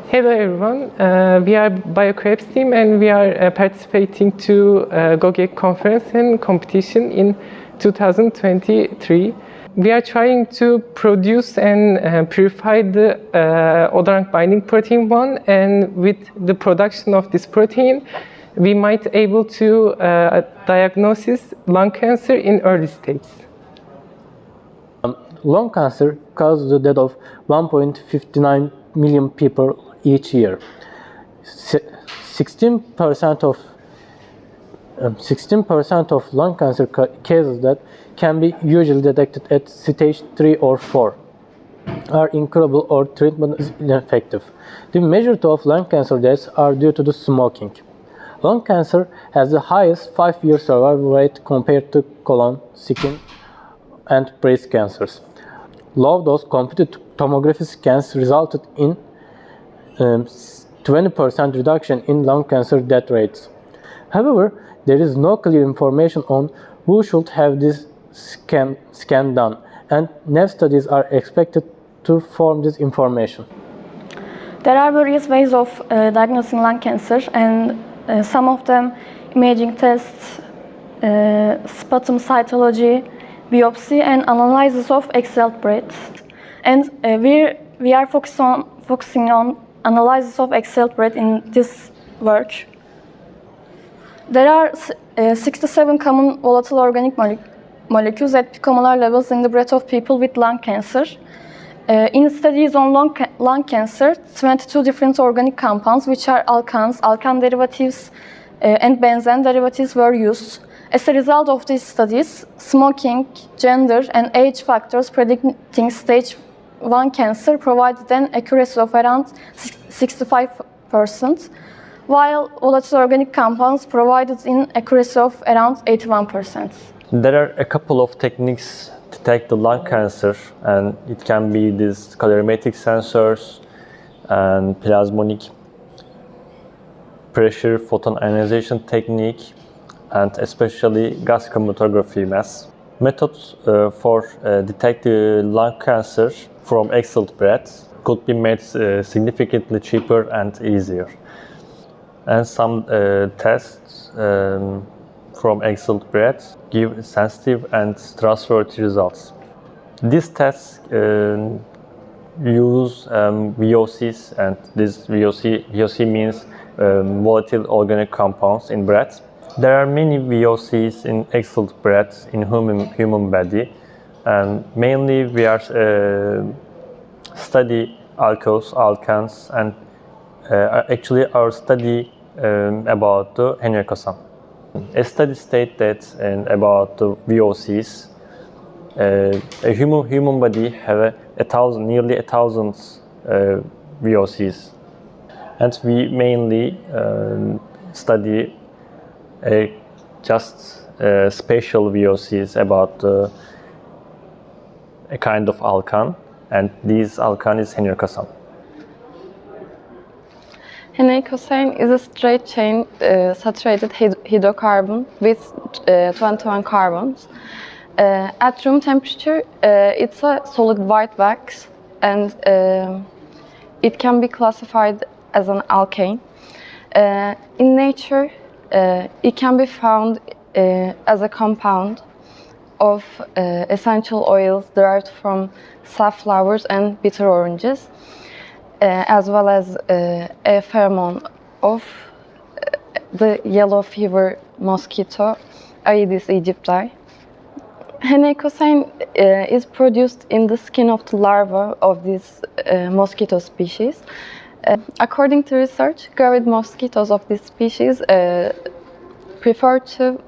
Hello everyone, we are BioCrabs Team and we are participating to GOGEC conference and competition in 2023. We are trying to produce and purify the odorant binding protein 1, and with the production of this protein we might able to diagnose lung cancer in early stages. Lung cancer causes the death of 1.59 million people each year. 16% of lung cancer cases that can be usually detected at stage 3 or 4 are incurable or treatment is ineffective. The majority of lung cancer deaths are due to the smoking. Lung cancer has the highest 5-year survival rate compared to colon, skin, and breast cancers. Low-dose computed tomography scans resulted in 20% reduction in lung cancer death rates. However, there is no clear information on who should have this scan done, and new studies are expected to form this information. There are various ways of diagnosing lung cancer, and some of them imaging tests, sputum cytology, biopsy, and analysis of exhaled breath. And we are focusing on analysis of exhaled breath in this work. There are 67 common volatile organic molecules at picomolar levels in the breath of people with lung cancer. In studies on lung cancer, 22 different organic compounds, which are alkanes, alkane derivatives, and benzene derivatives were used. As a result of these studies, smoking, gender, and age factors predicting stage 1 cancer provided an accuracy of around 65%, while volatile organic compounds provided an accuracy of around 81%. There are a couple of techniques to detect the lung cancer, and it can be these calorimetric sensors and plasmonic pressure photonionization technique, and especially gas chromatography mass. Methods for detecting lung cancer from exhaled breath could be made significantly cheaper and easier. And some tests from exhaled breath give sensitive and trustworthy results. These tests use VOCs, and this VOC means volatile organic compounds in breath. There are many VOCs in exhaled breath in human body, and mainly we are study alkones, alkanes, and actually our study about the Heneicosane. A study states that about the VOCs, a human body have nearly 1,000 VOCs, and we mainly study just special VOCs about a kind of alkane, and this alkane is Heneicosane. Heneicosane is a straight-chain saturated hydrocarbon with 21 carbons. At room temperature, it's a solid white wax, and it can be classified as an alkane. In nature, it can be found as a compound of essential oils derived from safflowers and bitter oranges, as well as a pheromone of the yellow fever mosquito, Aedes aegypti. Heneicosane is produced in the skin of the larva of this mosquito species. According to research, gravid mosquitoes of this species prefer to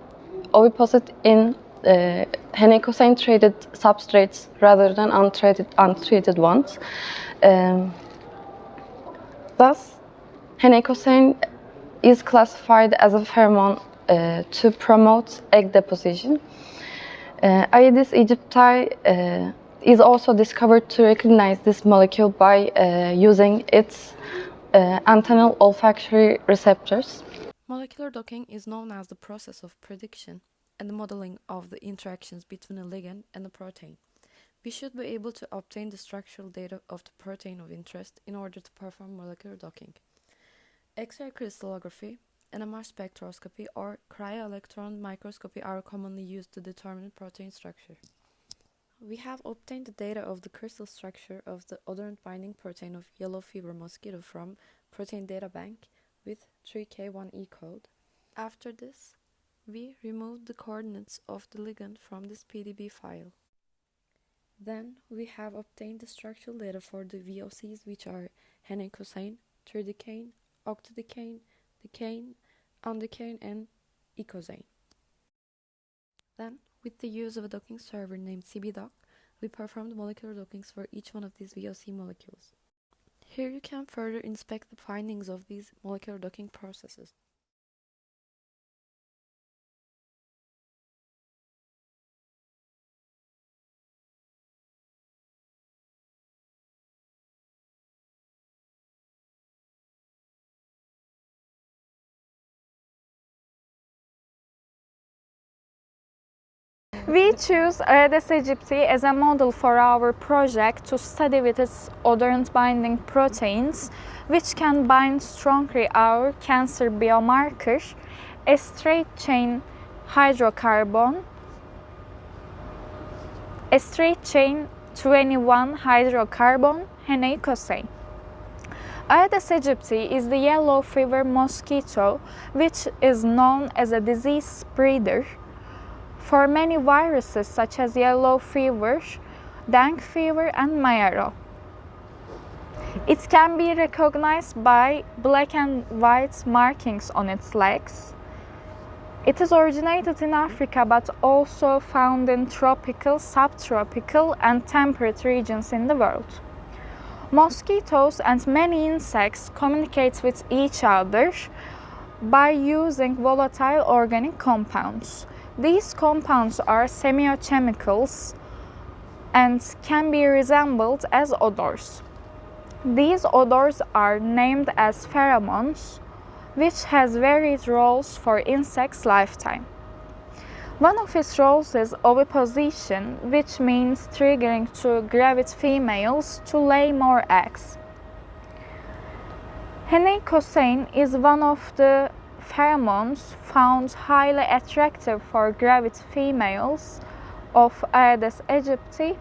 oviposit in Heneicosane-treated substrates rather than untreated ones. Thus, Heneicosane is classified as a pheromone to promote egg deposition. Aedes aegypti is also discovered to recognize this molecule by using its antennal olfactory receptors. Molecular docking is known as the process of prediction and the modeling of the interactions between a ligand and a protein. We should be able to obtain the structural data of the protein of interest in order to perform molecular docking. X-ray crystallography, NMR spectroscopy, or cryo-electron microscopy are commonly used to determine protein structure. We have obtained the data of the crystal structure of the odorant binding protein of yellow fever mosquito from Protein Data Bank with 3K1E code. After this, we removed the coordinates of the ligand from this PDB file. Then we have obtained the structural data for the VOCs, which are heneicosane, tridecane, octadecane, decane, undecane, and ecosane. Then, with the use of a docking server named CBDock, we performed molecular dockings for each one of these VOC molecules. Here you can further inspect the findings of these molecular docking processes. We choose Aedes aegypti as a model for our project to study with its odorant binding proteins, which can bind strongly our cancer biomarker, a straight-chain hydrocarbon, a straight-chain 21 hydrocarbon heneicosane. Aedes aegypti is the yellow fever mosquito, which is known as a disease spreader for many viruses such as yellow fever, dengue fever, and Mayaro. It can be recognized by black and white markings on its legs. It is originated in Africa but also found in tropical, subtropical, and temperate regions in the world. Mosquitoes and many insects communicate with each other by using volatile organic compounds. These compounds are semiochemicals and can be resembled as odors. These odors are named as pheromones, which has varied roles for insects' lifetime. One of its roles is oviposition, which means triggering to gravid females to lay more eggs. Heneicosane is one of the pheromones found highly attractive for gravid females of Aedes aegypti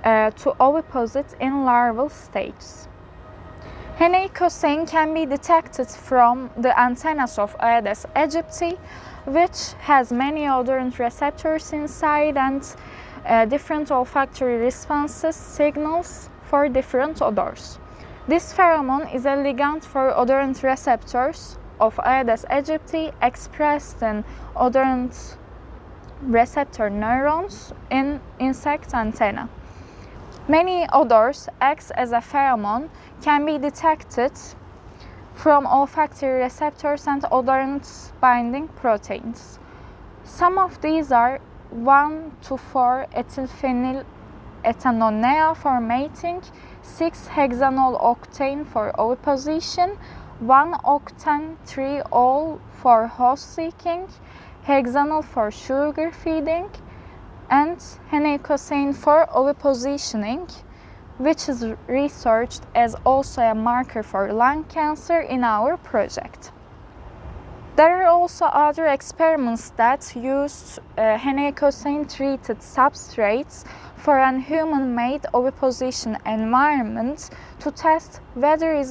to oviposit in larval stages. Heneicosane can be detected from the antennas of Aedes aegypti, which has many odorant receptors inside and different olfactory responses signals for different odors. This pheromone is a ligand for odorant receptors of Aedes aegypti expressed in odorant receptor neurons in insect antenna. Many odors act as a pheromone can be detected from olfactory receptors and odorant binding proteins. Some of these are 1,2,4-ethylphenyl ethanonea for mating, 6-hexanol octane for oviposition, 1-octane-3-ol for host seeking, hexanol for sugar feeding, and heneicosane for ovipositioning, which is researched as also a marker for lung cancer in our project. There are also other experiments that used heneicosane-treated substrates for a human-made oviposition environment to test whether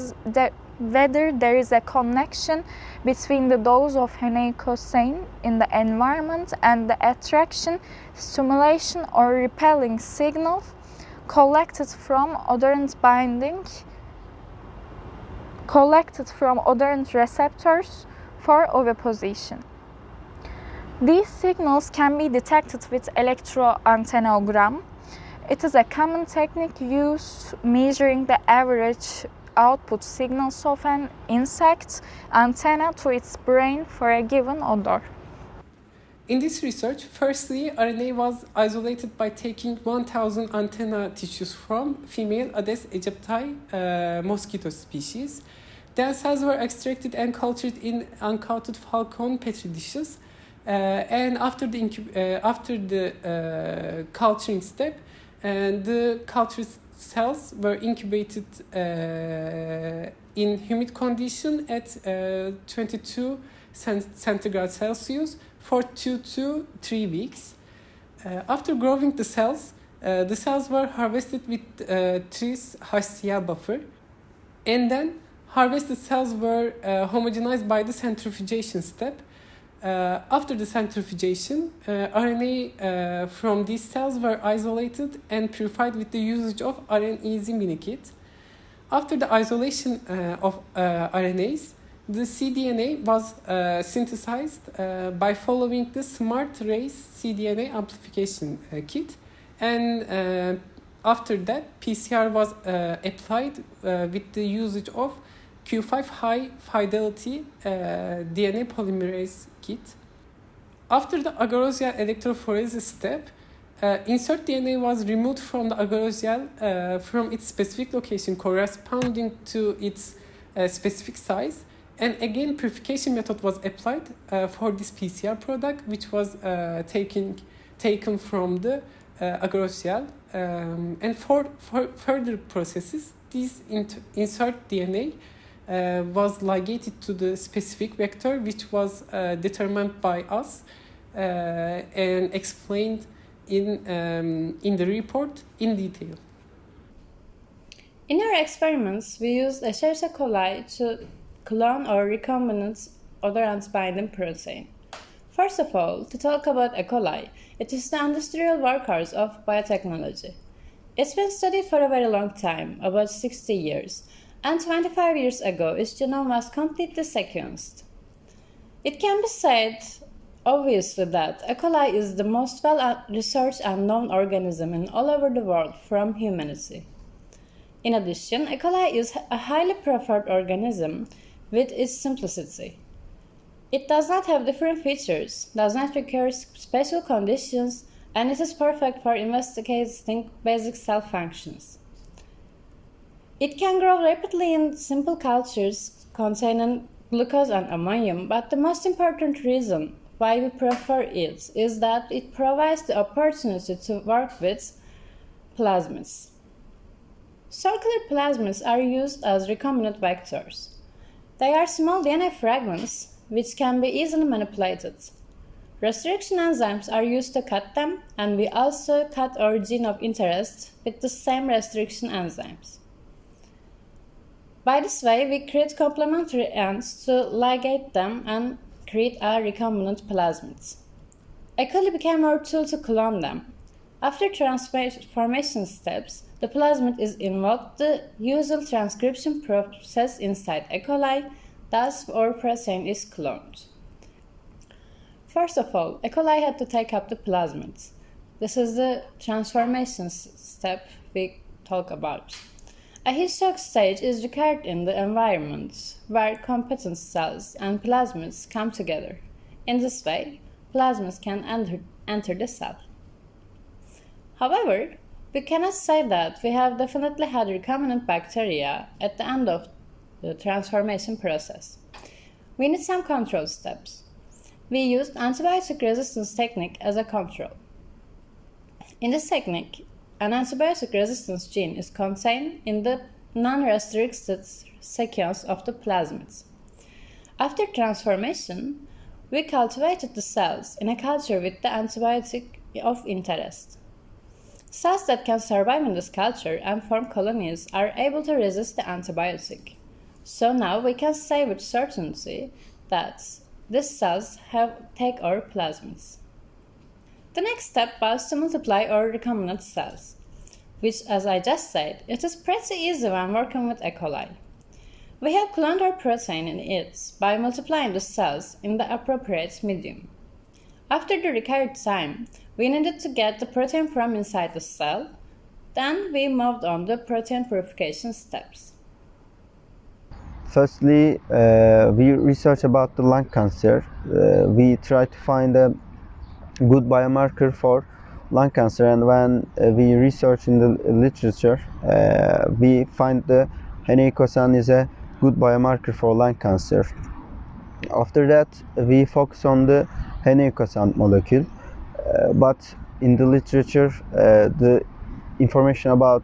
there is a connection between the dose of heneicosane in the environment and the attraction, stimulation, or repelling signal collected from odorant receptors for oviposition. These signals can be detected with electroantennogram. It is a common technique used measuring the average output signals of an insect antenna to its brain for a given odor. In this research, firstly, RNA was isolated by taking 1,000 antenna tissues from female Aedes aegypti mosquito species. Then cells were extracted and cultured in uncoated falcon petri dishes. And after the culturing step, and the culture cells were incubated in humid condition at 22 centigrade Celsius for 2 to 3 weeks. After growing the cells were harvested with 3 HCl buffer, and then harvested cells were homogenized by the centrifugation step. After the centrifugation, RNA from these cells were isolated and purified with the usage of RNase mini kit. After the isolation of RNAs, the cDNA was synthesized by following the smart race cDNA amplification kit, and after that PCR was applied with the usage of Q5 high fidelity DNA polymerase kit. After the agarose electrophoresis step, insert DNA was removed from the agarose from its specific location corresponding to its specific size, and again purification method was applied for this PCR product, which was taken from the agarose. And for further processes, this insert DNA was ligated to the specific vector, which was determined by us and explained in the report in detail. In our experiments, we used Escherichia coli to clone or recombinant odorant binding protein. First of all, to talk about E. coli, it is the industrial workhorse of biotechnology. It's been studied for a very long time, about 60 years, and 25 years ago its genome was completely sequenced. It can be said, obviously, that E. coli is the most well-researched and known organism in all over the world from humanity. In addition, E. coli is a highly preferred organism with its simplicity. It does not have different features, does not require special conditions, and it is perfect for investigating basic cell functions. It can grow rapidly in simple cultures containing glucose and ammonium, but the most important reason why we prefer it is that it provides the opportunity to work with plasmids. Circular plasmids are used as recombinant vectors. They are small DNA fragments which can be easily manipulated. Restriction enzymes are used to cut them, and we also cut our gene of interest with the same restriction enzymes. By this way, we create complementary ends to ligate them and create our recombinant plasmids. E. coli became our tool to clone them. After transformation steps, the plasmid is involved the usual transcription process inside E. coli, thus our protein is cloned. First of all, E. coli had to take up the plasmids. This is the transformation step we talk about. A histologic stage is required in the environment where competent cells and plasmids come together. In this way, plasmids can enter the cell. However, we cannot say that we have definitely had recombinant bacteria at the end of the transformation process. We need some control steps. We used antibiotic resistance technique as a control. In this technique, an antibiotic resistance gene is contained in the non-restricted sequence of the plasmids. After transformation, we cultivated the cells in a culture with the antibiotic of interest. Cells that can survive in this culture and form colonies are able to resist the antibiotic. So now we can say with certainty that these cells take our plasmids. The next step was to multiply our recombinant cells, which, as I just said, it is pretty easy when working with E. coli. We have cloned our protein in it by multiplying the cells in the appropriate medium. After the required time, we needed to get the protein from inside the cell. Then we moved on to protein purification steps. Firstly, we research about the lung cancer. We try to find a good biomarker for lung cancer, and when we research in the literature, we find the Heneicosane is a good biomarker for lung cancer. After that, we focus on the Heneicosane molecule, but in the literature, the information about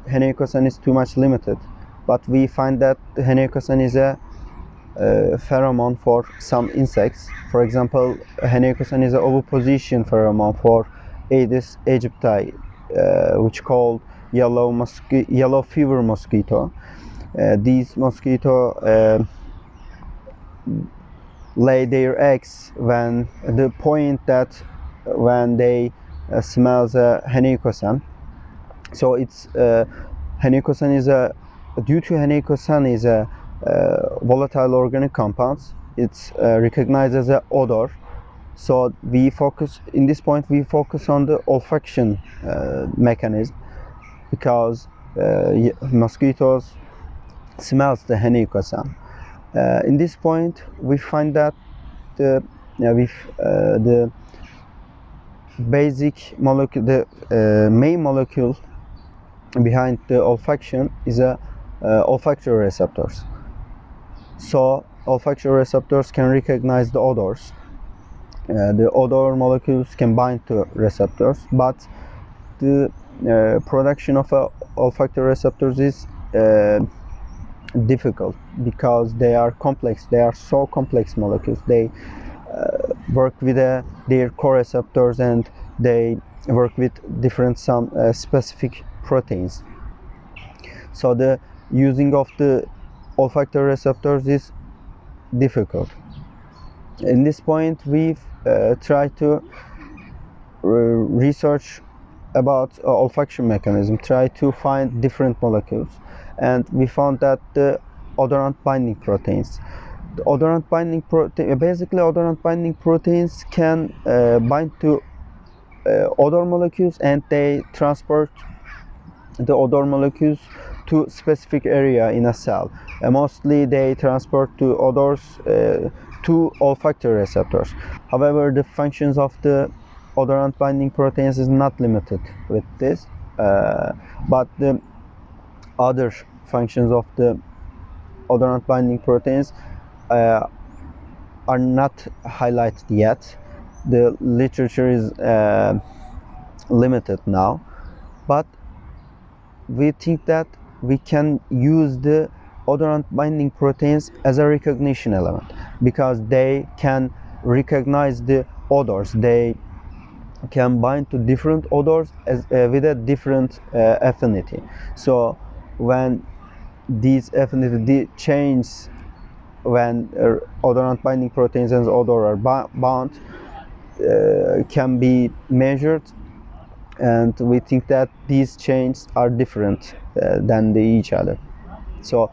Heneicosane is too much limited, but we find that Heneicosane is a pheromone for some insects. For example, Heneicosane is an oviposition pheromone for Aedes aegypti, which called yellow fever mosquito. These mosquito lay their eggs when the point that when they smells Heneicosane. So it's Heneicosane is a due to Heneicosane is a volatile organic compounds. It's recognized as an odor. So we focus in this point. We focus on the olfaction mechanism because mosquitoes smells the Heneicosane. In this point, we find that the basic molecule, the main molecule behind the olfaction is a olfactory receptors. So olfactory receptors can recognize the odors. The odor molecules can bind to receptors, but the production of olfactory receptors is difficult because they are complex. They are so complex molecules. They work with their co-receptors, and they work with different specific proteins. So the using of the olfactory receptors is difficult. In this point, we've tried to research about olfaction mechanism, try to find different molecules, and we found that the odorant binding proteins. The odorant binding protein, basically odorant binding proteins can bind to odor molecules, and they transport the odor molecules to specific area in a cell. Mostly they transport to odors to olfactory receptors. However, the functions of the odorant binding proteins is not limited with this, but the other functions of the odorant binding proteins are not highlighted yet. The literature is limited now, but we think that we can use the odorant binding proteins as a recognition element because they can recognize the odors. They can bind to different odors with a different affinity. So when these affinity change, when odorant binding proteins and odor are bound, can be measured, and we think that these chains are different than each other. So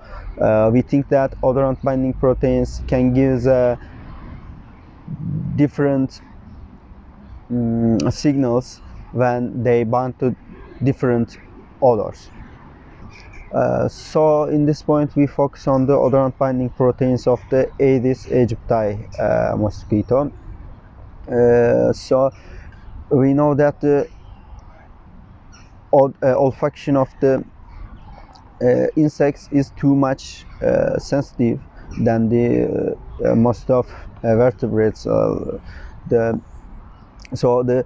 we think that odorant binding proteins can give different signals when they bind to different odors. So in this point, we focus on the odorant binding proteins of the Aedes aegypti mosquito. So we know that the olfaction of the insects is too much sensitive than the most of vertebrates. So the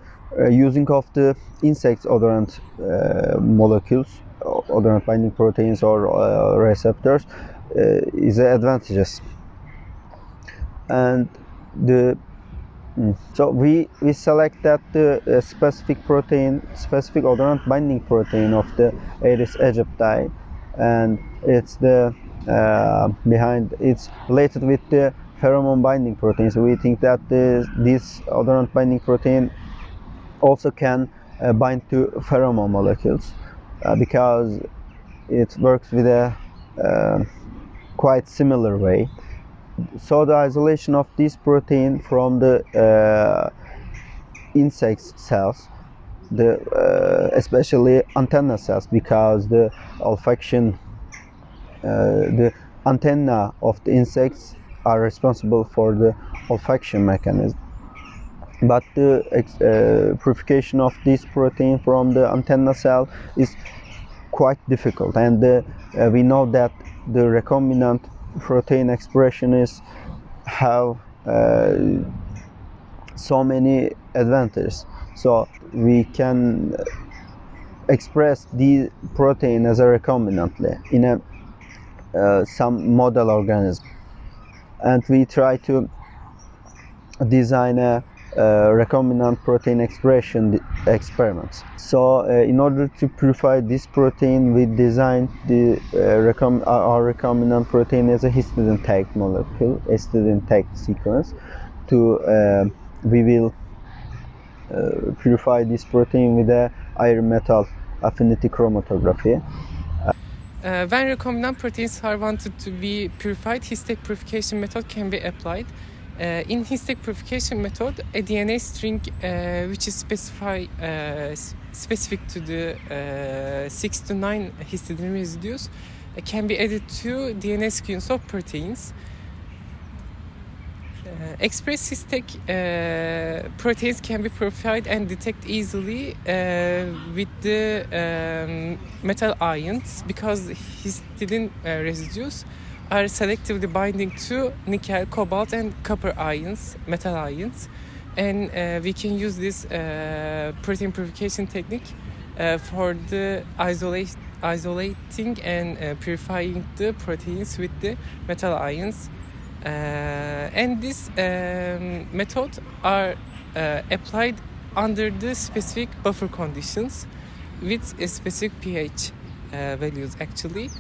using of the insects odorant molecules, odorant binding proteins or receptors is advantageous. And so we select that the specific odorant binding protein of the Aedes aegypti, and it's it's related with the pheromone binding protein. So we think that this odorant binding protein also can bind to pheromone molecules because it works with a quite similar way. So the isolation of this protein from the insect cells, especially antenna cells, because the olfaction, the antenna of the insects are responsible for the olfaction mechanism. But the purification of this protein from the antenna cell is quite difficult, and we know that the recombinant protein expression have so many advantages. So we can express the protein as a recombinantly in a some model organism, and we try to design a recombinant protein expression experiments. So in order to purify this protein, we designed the our recombinant protein as a histidine tagged molecule, histidine tagged sequence. We will purify this protein with a iron metal affinity chromatography. When recombinant proteins are wanted to be purified, his-tag purification method can be applied. In his-tag purification method, a DNA string which is specific to the 6 to 9 histidine residues can be added to DNA sequence of proteins. Express his-tag proteins can be purified and detected easily with the metal ions, because histidine residues are selectively binding to nickel, cobalt, and copper ions, metal ions, and we can use this protein purification technique for the isolating and purifying the proteins with the metal ions. And this method are applied under the specific buffer conditions with a specific pH values actually.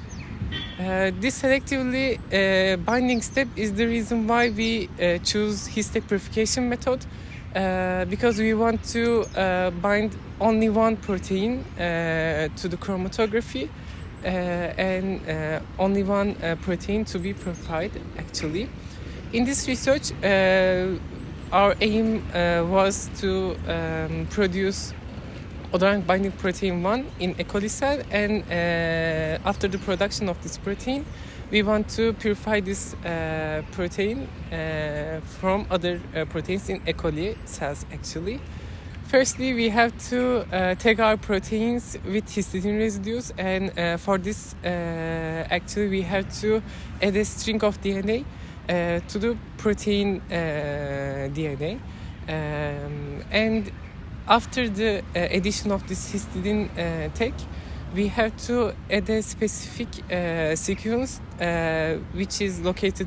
This selectively binding step is the reason why we choose his-tag purification method, because we want to bind only one protein to the chromatography and only one protein to be purified actually. In this research, our aim was to produce Odorant binding protein 1 in E. coli cell, and after the production of this protein, we want to purify this protein from other proteins in E. coli cells actually. Firstly, we have to tag our proteins with histidine residues, and for this actually we have to add a string of DNA to the protein DNA, and after the addition of this histidine tag, we have to add a specific sequence which is located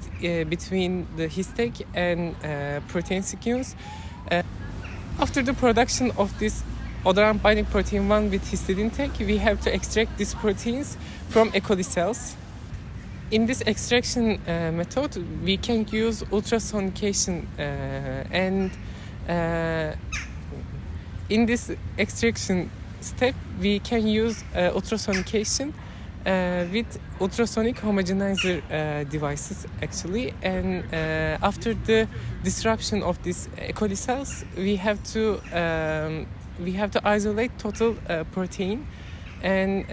between the his tag and protein sequence. After the production of this Odorant binding protein 1 with histidine tag, we have to extract these proteins from E. coli cells. In this extraction method, we can use ultrasonication, and in this extraction step, we can use ultrasonication with ultrasonic homogenizer devices actually, and after the disruption of these E. coli cells, we have to isolate total protein, and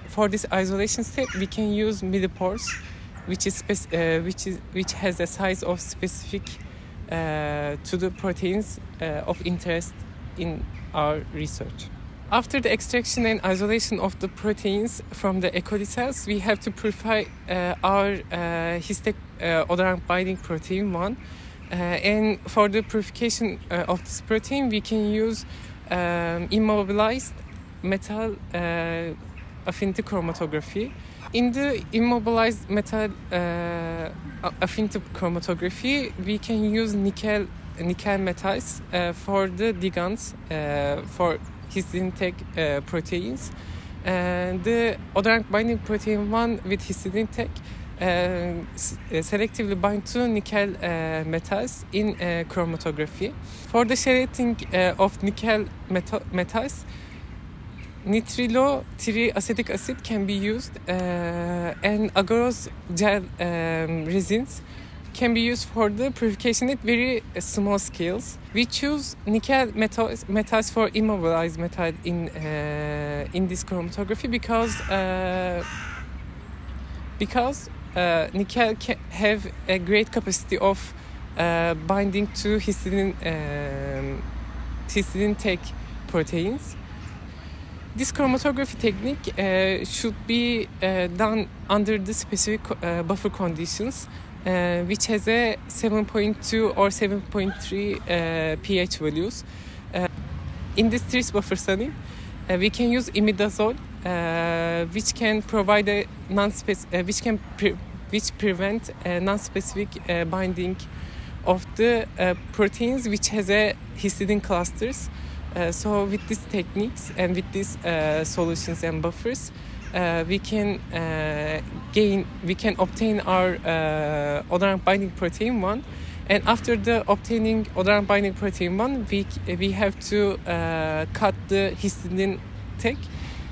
for this isolation step we can use millipores, which has a size of specific to the proteins of interest in our research. After the extraction and isolation of the proteins from the E. coli cells, we have to purify our his-tag Odorant binding protein 1. And for the purification of this protein, we can use immobilized metal affinity chromatography. In the immobilized metal affinity chromatography, we can use nickel metals for the ligands for histidine tag proteins. The Odorant binding protein 1 with histidine tag selectively bind to nickel metals in chromatography. For the chelating of nickel metals, nitrilo triacetic acid can be used, and agarose gel resins can be used for the purification at very small scales. We choose nickel metals for immobilized metal in this chromatography because nickel can have a great capacity of binding to histidine tag proteins. This chromatography technique should be done under the specific buffer conditions, which has a 7.2 or 7.3 pH values. In this TRIS buffer study, we can use imidazole, which can provide a which prevent a non-specific binding of the proteins which has a histidine clusters. So with these techniques and with these solutions and buffers, we can obtain our odorant binding protein 1. And after obtaining odorant binding protein 1, we have to cut the histidine tag,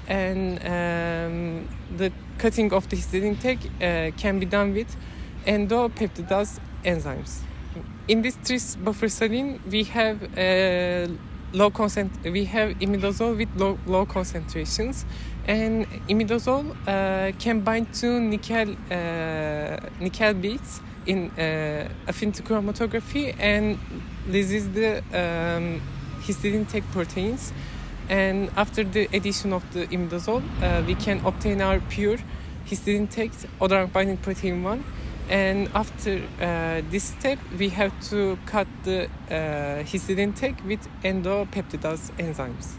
and the cutting of the histidine tag can be done with endopeptidase enzymes. In this tris buffer saline, we have imidazole with low concentrations, and imidazole can bind to nickel beads in affinity chromatography and releases the histidine tag proteins. And after the addition of the imidazole, we can obtain our pure histidine tagged odorant binding protein 1. And after this step, we have to cut the histidine tag with endopeptidase enzymes.